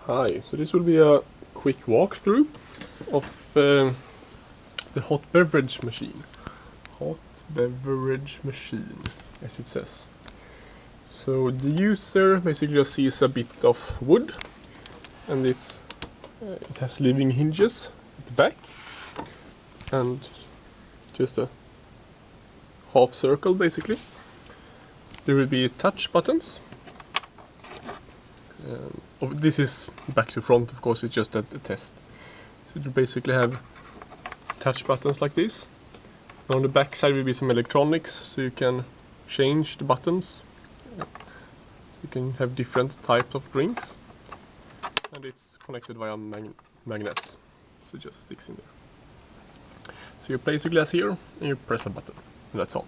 Hi, so this will be a quick walkthrough of the hot beverage machine. Hot beverage machine, as it says. So the user basically just sees a bit of wood, and it has living hinges at the back, and just a half circle basically. There will be touch buttons. This is back to front, of course, it's just at the test. So you basically have touch buttons like this. And on the back side will be some electronics, so you can change the buttons. You can have different types of drinks. And it's connected via magnets, so it just sticks in there. So you place your glass here and you press a button, and that's all.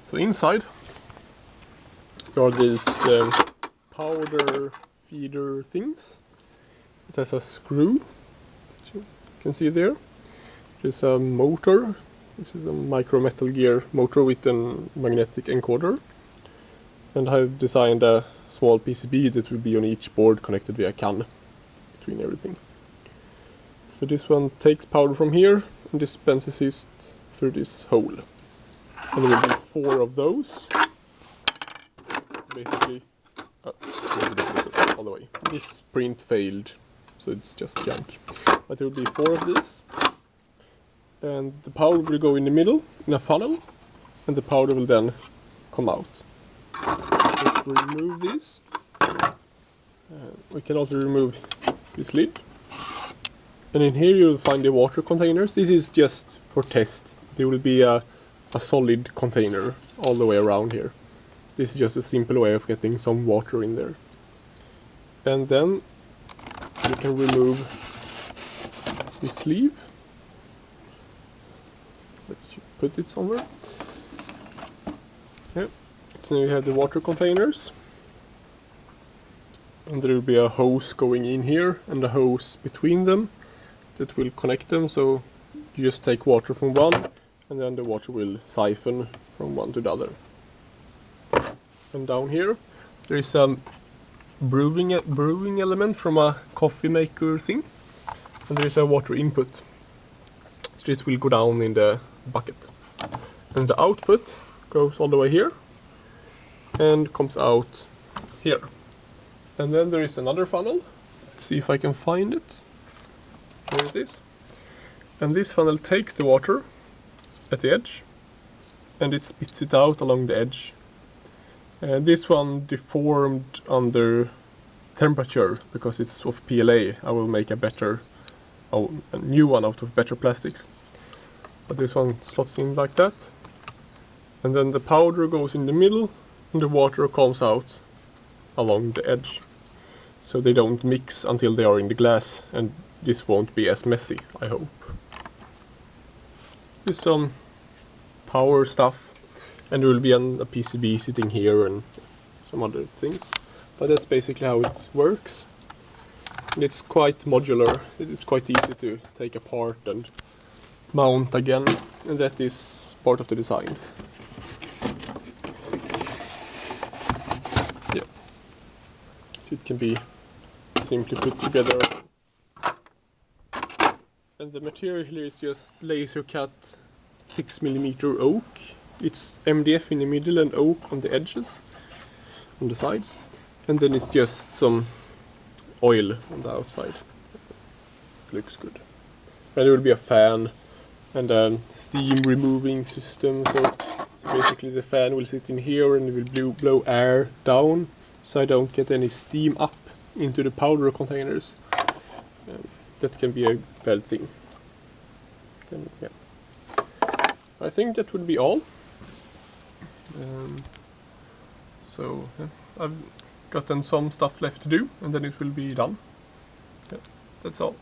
So inside there are these powder feeder things. It has a screw that you can see there. There's a motor. This is a micro metal gear motor with a magnetic encoder. And I've designed a small PCB that will be on each board connected via CAN between everything. So this one takes powder from here and dispenses it through this hole. And there will be 4 of those. Basically, all the way. This print failed, so it's just junk. But there will be 4 of these. And the powder will go in the middle, in a funnel, and the powder will then come out. Let's remove this. We can also remove this lid. And in here you'll find the water containers. This is just for test. There will be a solid container all the way around here. This is just a simple way of getting some water in there. And then you can remove this sleeve. Let's put it somewhere. Yeah. So you have the water containers. And there will be a hose going in here and a hose between them that will connect them. So you just take water from one and then the water will siphon from one to the other. And down here there is a brewing element from a coffee maker thing, and there is a water input. So this will go down in the bucket, and the output goes all the way here and comes out here. And then there is another funnel. Let's see if I can find it. Here it is. And this funnel takes the water at the edge and it spits it out along the edge. This one deformed under temperature because it's of PLA. I will make a new one out of better plastics. But this one slots in like that. And then the powder goes in the middle and the water comes out along the edge. So they don't mix until they are in the glass, and this won't be as messy, I hope. There's some power stuff. And there will be a PCB sitting here and some other things. But that's basically how it works. And it's quite modular. It is quite easy to take apart and mount again. And that is part of the design. Yeah. So it can be simply put together. And the material here is just laser cut 6mm oak. It's MDF in the middle and oak on the edges, on the sides. And then it's just some oil on the outside. Looks good. And there will be a fan and a steam removing system. So basically the fan will sit in here and it will blow air down, so I don't get any steam up into the powder containers. That can be a bad thing. Then, yeah. I think that would be all. So yeah, I've gotten some stuff left to do and then it will be done. Yeah, that's all.